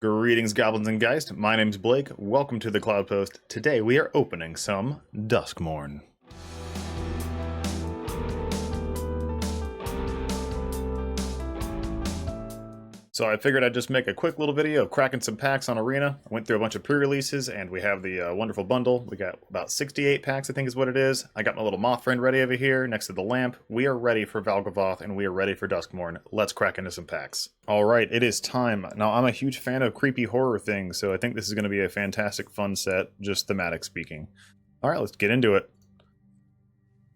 Greetings, goblins and geist. My name's Blake. Welcome to the Cloudpost. Today we are opening some Duskmourn. So I figured I'd just make a quick little video of cracking some packs on Arena. I went through a bunch of pre-releases, and we have the wonderful bundle. We got about 68 packs, I think is what it is. I got my little moth friend ready over here next to the lamp. We are ready for Valgavoth, and we are ready for Duskmourn. Let's crack into some packs. Alright, it is time. Now, I'm a huge fan of creepy horror things, so I think this is going to be a fantastic fun set, just thematic speaking. Alright, let's get into it.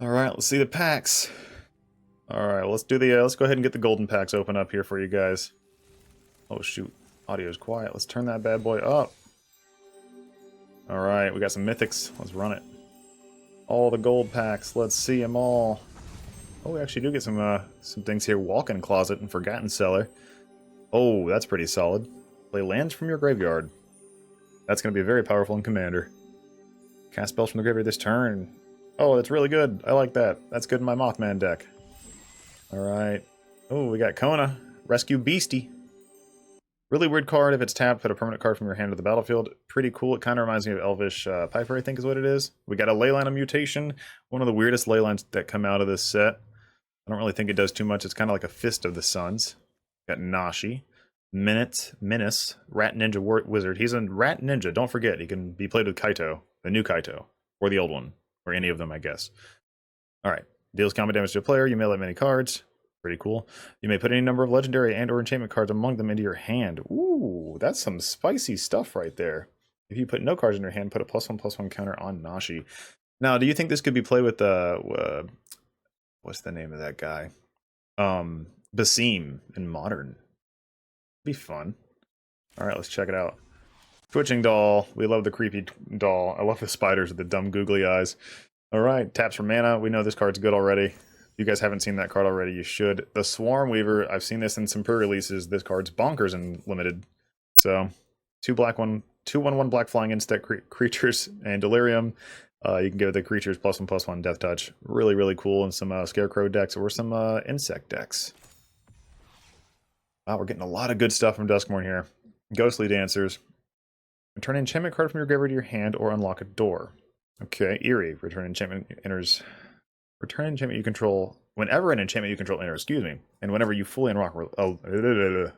Alright, let's see the packs. Alright, let's do the, let's go ahead and get the golden packs open up here for you guys. Oh shoot, audio's quiet. Let's turn that bad boy up. Alright, we got some mythics. Let's run it. All the gold packs. Let's see them all. Oh, we actually do get some things here. Walk-in closet and Forgotten Cellar. Oh, that's pretty solid. Play lands from your graveyard. That's going to be very powerful in Commander. Cast spells from the graveyard this turn. Oh, that's really good. I like that. That's good in my Mothman deck. Alright. Oh, we got Kona. Rescue Beastie. Really weird card. If it's tapped, put a permanent card from your hand to the battlefield. Pretty cool. It kind of reminds me of Elvish Piper, I think is what it is. We got a Leyline of Mutation. One of the weirdest Leylines that come out of this set. I don't really think it does too much. It's kind of like a Fist of the Suns. Got Nashi. Menace. Rat Ninja Wizard. He's a Rat Ninja. Don't forget, he can be played with Kaito. The new Kaito. Or the old one. Or any of them, I guess. Alright. Deals combat damage to a player. You may let many cards. Pretty cool. You may put any number of legendary and or enchantment cards among them into your hand. Ooh, that's some spicy stuff right there. If you put no cards in your hand, put a +1/+1 counter on Nashi. Now, do you think this could be played with what's the name of that guy? Basim in Modern. Be fun. All right, let's check it out. Twitching doll. We love the creepy doll. I love the spiders with the dumb googly eyes. All right, taps for mana. We know this card's good already. If you guys haven't seen that card already, you should. The Swarm Weaver, I've seen this in some pre-releases. This card's bonkers in limited. So, 2/1 black flying insect creatures and Delirium. You can give the creatures +1/+1 Death Touch. Really, really cool in some Scarecrow decks or some insect decks. Wow, we're getting a lot of good stuff from Duskmourn here. Ghostly Dancers. Return an enchantment card from your graveyard to your hand or unlock a door. Okay, Eerie. Return enchantment enters. Return an enchantment you control whenever an enchantment you control enters, excuse me. And whenever you fully unlock whenever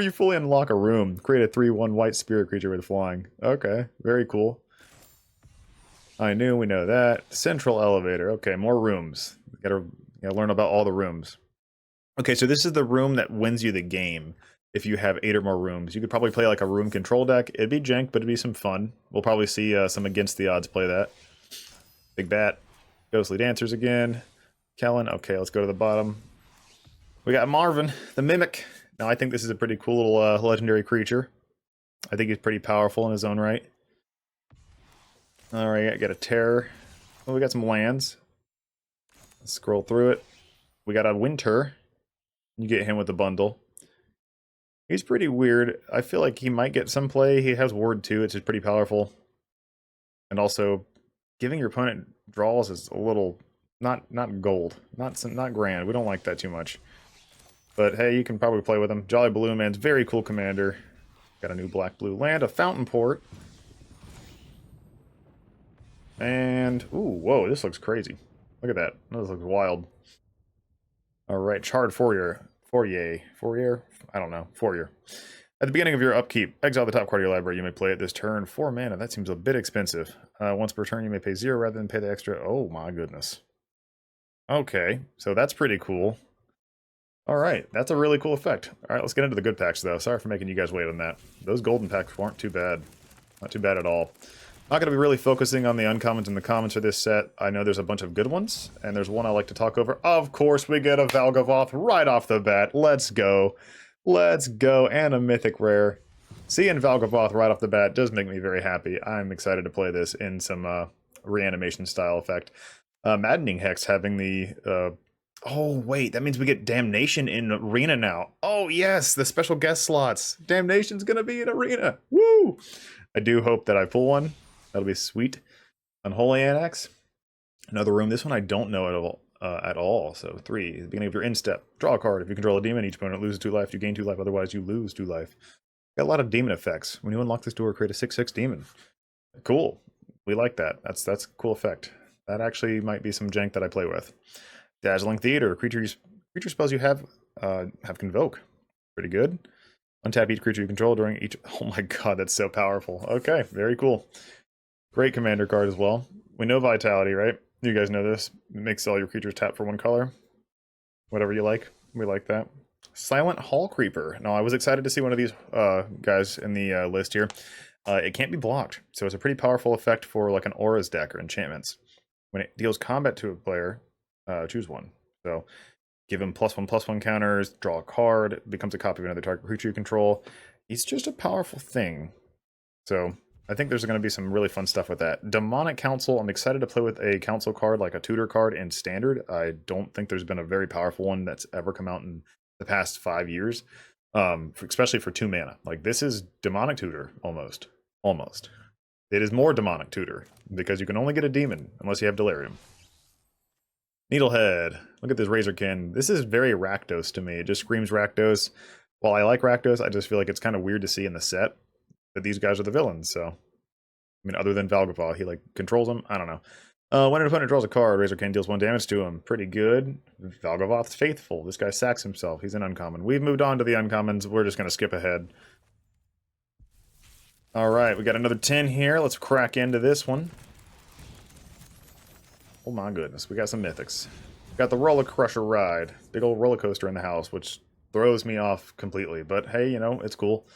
you fully unlock a room, create a 3/1 white spirit creature with flying. Okay, very cool. We know that. Central elevator. Okay, more rooms. Gotta learn about all the rooms. Okay, so this is the room that wins you the game. If you have 8 or more rooms, you could probably play like a room control deck. It'd be jank, but it'd be some fun. We'll probably see some against the odds play that. Big Bat. Ghostly Dancers again. Kellen. Okay, let's go to the bottom. We got Marvin, the Mimic. Now, I think this is a pretty cool little legendary creature. I think he's pretty powerful in his own right. Alright, I got a Terror. Oh, we got some lands. Let's scroll through it. We got a Winter. You get him with the bundle. He's pretty weird. I feel like he might get some play. He has Ward too, which is pretty powerful. And also, giving your opponent draws is a little not gold, not grand. We don't like that too much. But hey, you can probably play with him. Jolly Balloon Man's very cool commander. Got a new black-blue land, a Fountain Port. And ooh, whoa, this looks crazy. Look at that. This looks wild. Alright, Charred Fourier. I don't know. Fourier. At the beginning of your upkeep, exile the top card of your library. You may play it this turn. 4 mana. That seems a bit expensive. Once per turn, you may pay 0 rather than pay the extra. Oh my goodness. Okay, so that's pretty cool. Alright, that's a really cool effect. Alright, let's get into the good packs, though. Sorry for making you guys wait on that. Those golden packs weren't too bad. Not too bad at all. Not going to be really focusing on the uncommons and the commons for this set. I know there's a bunch of good ones, and there's one I like to talk over. Of course, we get a Valgavoth right off the bat. Let's go. Let's go, and a mythic rare. Seeing Valgavoth right off the bat does make me very happy. I'm excited to play this in some reanimation style effect. Maddening Hex having the... oh, wait, that means we get Damnation in Arena now. Oh, yes, the special guest slots. Damnation's going to be in Arena. Woo! I do hope that I pull one. That'll be sweet. Unholy Annex. Another room. This one I don't know at all. So 3. At the beginning of your end step. Draw a card. If you control a demon, each opponent loses 2 life. You gain 2 life. Otherwise, you lose 2 life. Got a lot of demon effects. When you unlock this door, create a 6/6 demon. Cool. We like that. That's a cool effect. That actually might be some jank that I play with. Dazzling Theater. Creature spells you have Convoke. Pretty good. Untap each creature you control during each... Oh my god, that's so powerful. Okay, very cool. Great commander card as well. We know Vitality, right? You guys know this. It makes all your creatures tap for one color. Whatever you like. We like that. Silent Hall Creeper. Now, I was excited to see one of these guys in the list here. It can't be blocked, so it's a pretty powerful effect for like an Aura's deck or enchantments. When it deals combat to a player, choose one. So give him +1/+1 counters, draw a card, becomes a copy of another target creature you control. He's just a powerful thing. So I think there's going to be some really fun stuff with that. Demonic Council, I'm excited to play with a council card like a tutor card in Standard. I don't think there's been a very powerful one that's ever come out in the past 5 years, especially for 2 mana. Like, this is Demonic Tutor, almost. Almost. It is more Demonic Tutor, because you can only get a demon unless you have Delirium. Needlehead. Look at this Razorkin. This is very Rakdos to me. It just screams Rakdos. While I like Rakdos, I just feel like it's kind of weird to see in the set that these guys are the villains, so... I mean, other than Valgavoth, he, like, controls them? I don't know. When an opponent draws a card, Razorkin deals 1 damage to him. Pretty good. Valgavoth's faithful. This guy sacks himself. He's an uncommon. We've moved on to the uncommons. We're just going to skip ahead. Alright, we got another 10 here. Let's crack into this one. Oh my goodness, we got some mythics. Got the Roller Crusher Ride. Big old roller coaster in the house, which throws me off completely. But hey, you know, it's cool.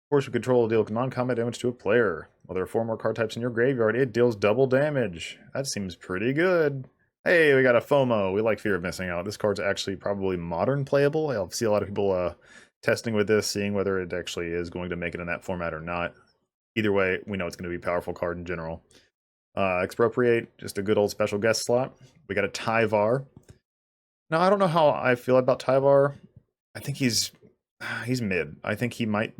Force of Control will deal non-combat damage to a player. While there are 4 more card types in your graveyard, it deals double damage. That seems pretty good. Hey, we got a FOMO. We like Fear of Missing Out. This card's actually probably modern playable. I see a lot of people testing with this, seeing whether it actually is going to make it in that format or not. Either way, we know it's going to be a powerful card in general. Expropriate, just a good old special guest slot. We got a Tyvar. Now, I don't know how I feel about Tyvar. I think he's mid. I think he might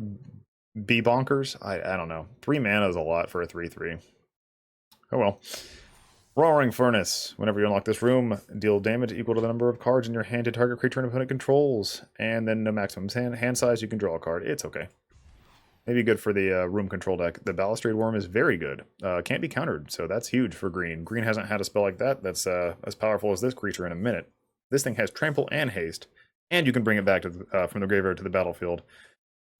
be bonkers. I don't know. 3 mana is a lot for a 3/3. Oh well. Roaring Furnace. Whenever you unlock this room, deal damage equal to the number of cards in your hand to target creature an opponent controls. And then no maximum hand size, you can draw a card. It's okay. Maybe good for the room control deck. The Balustrade Worm is very good. Can't be countered, so that's huge for green. Green hasn't had a spell like that that's as powerful as this creature in a minute. This thing has Trample and Haste, and you can bring it back to from the graveyard to the battlefield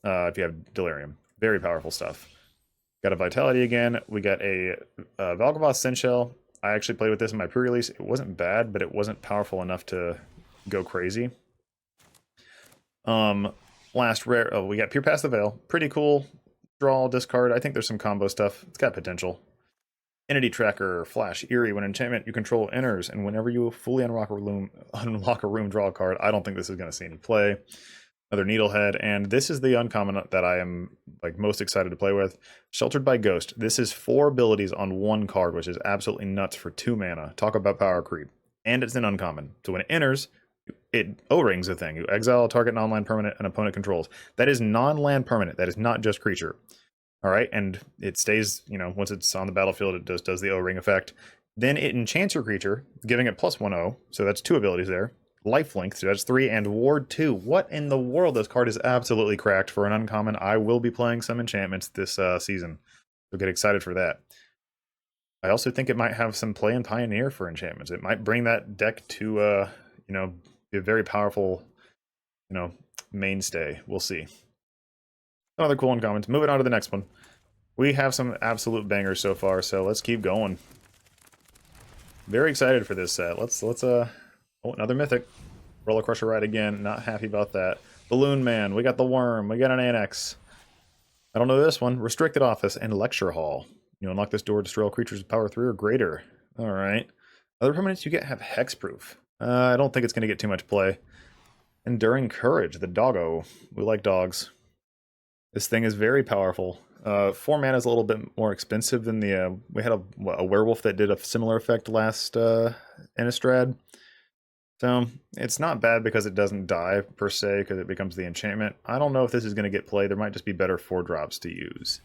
if you have Delirium. Very powerful stuff. Got a Vitality again. We got a Valgavoth Sinshell. I actually played with this in my pre-release. It wasn't bad, but it wasn't powerful enough to go crazy. Last rare, oh, we got Peer Past the Veil. Pretty cool. Draw, discard. I think there's some combo stuff. It's got potential. Entity Tracker, Flash, Eerie. When enchantment you control enters, and whenever you fully unlock a room, draw a card. I don't think this is going to see any play. Another Needlehead, and this is the uncommon that I am like most excited to play with. Sheltered by Ghost. This is 4 abilities on 1 card, which is absolutely nuts for 2 mana. Talk about power creep. And it's an uncommon. So when it enters, it O-rings a thing. You exile a target non-land permanent an opponent controls. That is non-land permanent. That is not just creature. All right, and it stays, you know, once it's on the battlefield, it does the O-ring effect. Then it enchants your creature, giving it +1/+0. So that's 2 abilities there. Lifelink, so that's 3, and Ward 2. What in the world? This card is absolutely cracked for an uncommon. I will be playing some enchantments this season, so get excited for that. I also think it might have some play in Pioneer for enchantments. It might bring that deck to, you know, be a very powerful, you know, mainstay. We'll see. Another cool uncommons. Moving on to the next one. We have some absolute bangers so far, so let's keep going. Very excited for this set. Let's oh, another mythic. Roller Crusher Ride again. Not happy about that. Balloon Man. We got the Worm. We got an Annex. I don't know this one. Restricted Office and Lecture Hall. You unlock this door, destroy all creatures with power 3 or greater. Alright. Other permanents you get have Hexproof. I don't think it's going to get too much play. Enduring Courage. The Doggo. We like dogs. This thing is very powerful. 4 mana is a little bit more expensive than the... we had a werewolf that did a similar effect last Innistrad. So, it's not bad because it doesn't die, per se, because it becomes the enchantment. I don't know if this is going to get play. There might just be better 4-drops to use.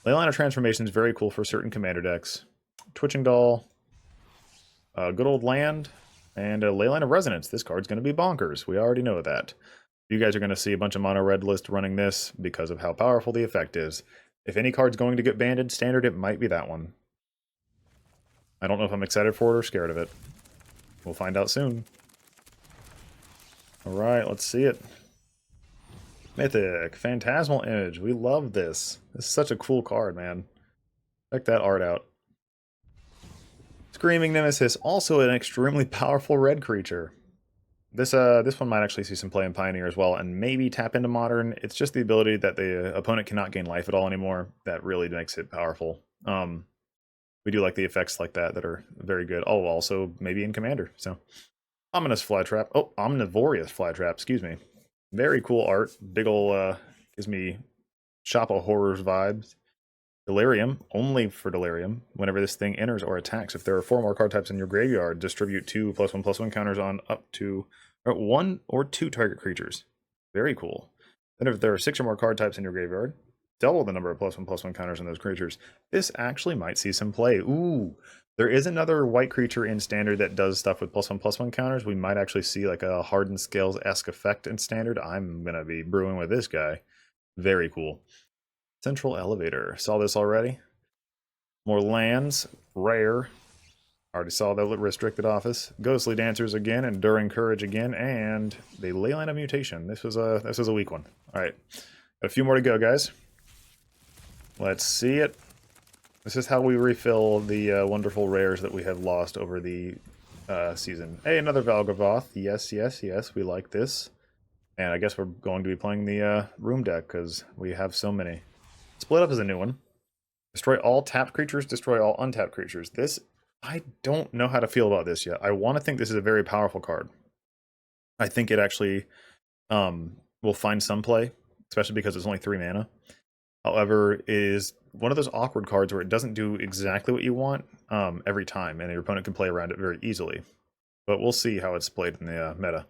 Leyline of Transformation is very cool for certain commander decks. Twitching Doll. Good old land. And a Leyline of Resonance. This card's going to be bonkers. We already know that. You guys are going to see a bunch of mono red list running this because of how powerful the effect is. If any card's going to get banned in standard, it might be that one. I don't know if I'm excited for it or scared of it. We'll find out soon. Alright, let's see it. Mythic, Phantasmal Image. We love this. This is such a cool card, man. Check that art out. Screaming Nemesis, also an extremely powerful red creature. This one might actually see some play in Pioneer as well, and maybe tap into Modern. It's just the ability that the opponent cannot gain life at all anymore that really makes it powerful. We do like the effects like that are very good. Oh, also maybe in Commander. So, Ominous Flytrap. Oh, Omnivorious Flytrap, excuse me. Very cool art. Big ol' gives me Shop of Horrors vibes. Delirium, only for Delirium. Whenever this thing enters or attacks, if there are 4 more card types in your graveyard, distribute 2 +1/+1 counters on up to 1 or 2 target creatures. Very cool. Then if there are 6 or more card types in your graveyard, double the number of +1/+1 counters on those creatures. This actually might see some play. Ooh, there is another white creature in Standard that does stuff with +1/+1 counters. We might actually see like a Hardened Scales-esque effect in Standard. I'm going to be brewing with this guy. Very cool. Central Elevator. Saw this already. More lands. Rare. Already saw the Restricted Office. Ghostly Dancers again. Enduring Courage again. And the Leyline of Mutation. This was a weak one. Alright. Got a few more to go, guys. Let's see it. This is how we refill the wonderful rares that we have lost over the season. Hey, another Valgavoth. Yes, yes, yes. We like this. And I guess we're going to be playing the room deck because we have so many. Split Up is a new one. Destroy all tapped creatures, destroy all untapped creatures. This, I don't know how to feel about this yet. I want to think this is a very powerful card. I think it actually will find some play, especially because it's only 3 mana. However, it is one of those awkward cards where it doesn't do exactly what you want every time, and your opponent can play around it very easily. But we'll see how it's played in the meta.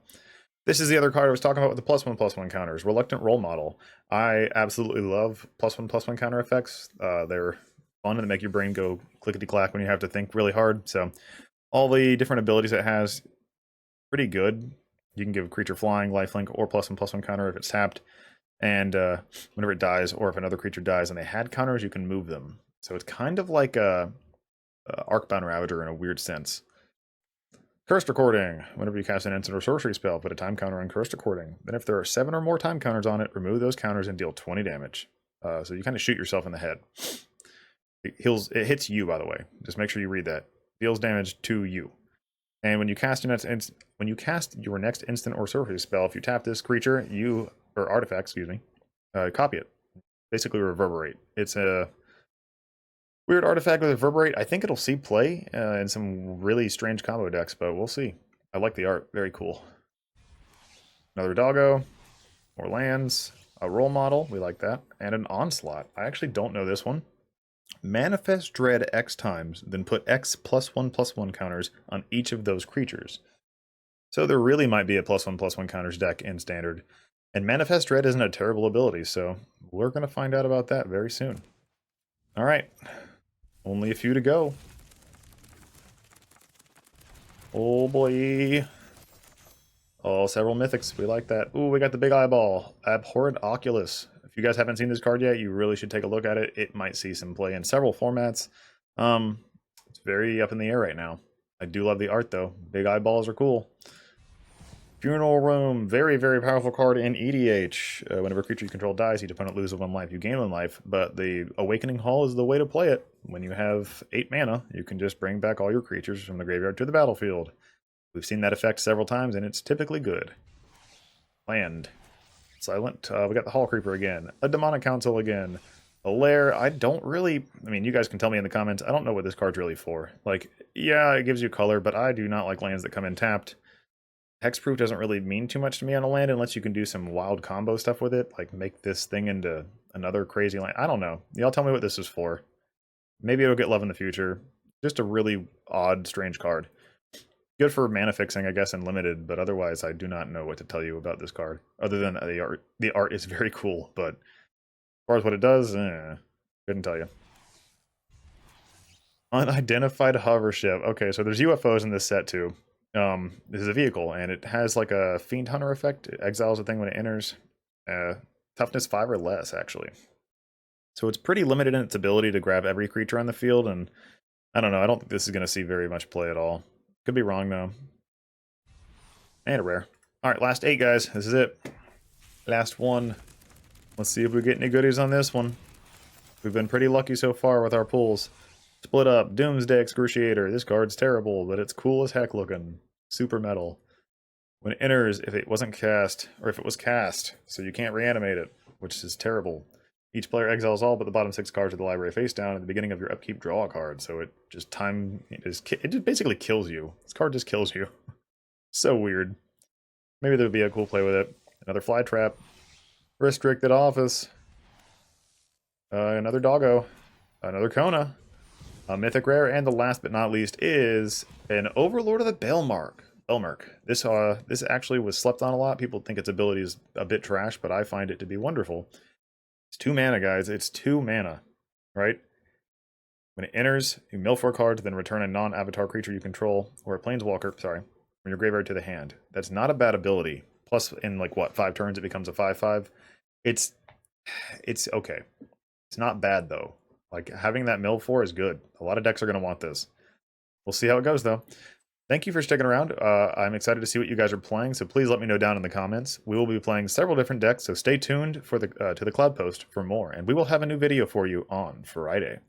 This is the other card I was talking about with the +1/+1 counters. Reluctant Role Model. I absolutely love +1/+1 counter effects. They're fun and make your brain go clickety-clack when you have to think really hard. So all the different abilities it has, pretty good. You can give a creature flying, lifelink, or +1/+1 counter if it's tapped. And whenever it dies, or if another creature dies and they had counters, you can move them. So it's kind of like a Arcbound Ravager in a weird sense. Cursed Recording. Whenever you cast an instant or sorcery spell, put a time counter on Cursed Recording. Then if there are 7 or more time counters on it, remove those counters and deal 20 damage. So you kind of shoot yourself in the head. It hits you, by the way. Just make sure you read that. Deals damage to you. And when you cast your next instant or sorcery spell, if you tap this creature, or artifact, excuse me, copy it. Basically reverberate. It's a weird artifact with Reverberate. I think it'll see play in some really strange combo decks, but we'll see. I like the art. Very cool. Another Doggo. More lands. A Role Model. We like that. And an Onslaught. I actually don't know this one. Manifest Dread X times, then put X +1/+1 counters on each of those creatures. So there really might be a +1/+1 counters deck in Standard. And Manifest Dread isn't a terrible ability, so we're going to find out about that very soon. Alright. Only a few to go. Oh boy. Oh, several mythics. We like that. Ooh, we got the big eyeball. Abhorrent Oculus. If you guys haven't seen this card yet, you really should take a look at it. It might see some play in several formats. It's very up in the air right now. I do love the art, though. Big eyeballs are cool. Funeral Room, very, very powerful card in EDH. Whenever a creature you control dies, each opponent loses 1 life. You gain 1 life, but the Awakening Hall is the way to play it. When you have 8 mana, you can just bring back all your creatures from the graveyard to the battlefield. We've seen that effect several times, and it's typically good. Land. Silent. We got the Hall Creeper again. A Demonic Council again. A Lair. I mean, you guys can tell me in the comments. I don't know what this card's really for. Like, yeah, it gives you color, but I do not like lands that come in tapped. Hexproof doesn't really mean too much to me on a land unless you can do some wild combo stuff with it, like make this thing into another crazy land. I don't know. Y'all tell me what this is for. Maybe it'll get love in the future. Just a really odd, strange card. Good for mana fixing, I guess, and limited, but otherwise I do not know what to tell you about this card. Other than the art. The art is very cool, but as far as what it does, couldn't tell you. Unidentified hover ship. Okay, so there's UFOs in this set too. This is a vehicle, and it has like a Fiend Hunter effect. It exiles a thing when it enters. Toughness 5 or less, actually. So it's pretty limited in its ability to grab every creature on the field, and I don't know, I don't think this is going to see very much play at all. Could be wrong, though. And a rare. Alright, last 8, guys. This is it. Last one. Let's see if we get any goodies on this one. We've been pretty lucky so far with our pulls. Split Up, Doomsday Excruciator. This card's terrible, but it's cool as heck looking. Super metal. When it enters, if it wasn't cast, or if it was cast, so you can't reanimate it, which is terrible. Each player exiles all but the bottom 6 cards of the library face down. At the beginning of your upkeep, draw a card. So it just it just basically kills you. This card just kills you. So weird. Maybe there would be a cool play with it. Another Fly Trap. Restricted Office. Another Doggo. Another Kona. A Mythic Rare, and the last but not least is an Overlord of the Belmark. This actually was slept on a lot. People think its ability is a bit trash, but I find it to be wonderful. It's 2 mana, guys. It's 2 mana, right? When it enters, you mill 4 cards, then return a non-avatar creature you control, or a planeswalker, from your graveyard to the hand. That's not a bad ability. Plus, in like, what, 5 turns it becomes a 5/5? It's okay. It's not bad, though. Like, having that mill 4 is good. A lot of decks are going to want this. We'll see how it goes, though. Thank you for sticking around. I'm excited to see what you guys are playing, so please let me know down in the comments. We will be playing several different decks, so stay tuned for to the Cloudpost for more, and we will have a new video for you on Friday.